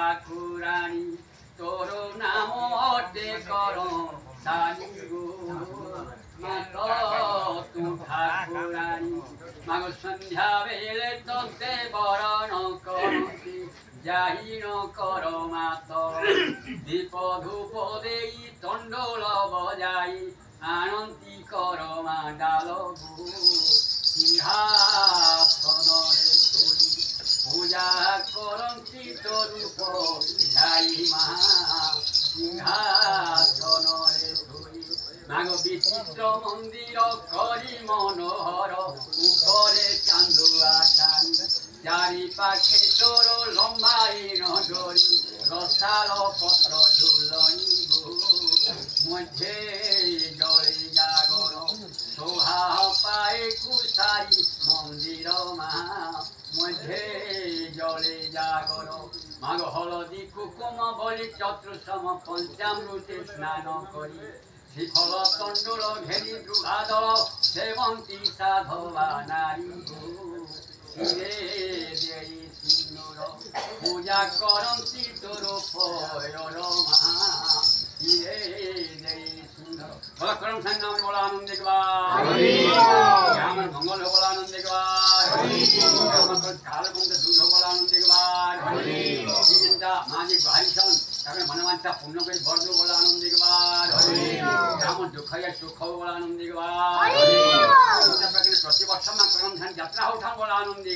ঠাকুরানী তোর নাম অটে কর সারি গো তু ঠাকুরানী মাগ সন্ধ্যা বেলে তোতে বরণ করতি যাইন কর মাত দীপ ধূপ দেই তণ্ডল বজাই আনন্তি কর মা ডাল সিংহাসনরে ধরি পূজা করন্তি তরূপ যাই মা সিংহাসনরে ধরি মাগ বিচিত্র মন্দির করি মনোহর উপরে চান্দুয়া টান চারিপাখে তোর লম্বাইন ডরি রসাল পত্র ঝুলনি মধ্যে জলে জাগর শোভা পায় কুসারি মন্দির মা মধ্যে জলে জাগর মাগ হলদি কুকুম বলি চতুর্সম পঞ্চামৃতে স্নান করি শিখল তণ্ডুল ঘেরি দ্রুভাদল সেবন্তী সাধবা নারী সিন্দুর পূজা করন্তি তোর পয়র মা বলা করম সংগ্রাম বলা আনন্দে আমার মঙ্গল বলা আনন্দে আমার কাল বন্ধে দুধ বলা আনন্দে চিন্তা মাঝে ভাইছন তারপরে মনমানটা পূর্ণ করে বর্ধ বলা আনন্দে আমার দুঃখ সুখ বলা আনন্দে প্রতি বর্ষ মা করম যাত্রা উঠান বলা আনন্দে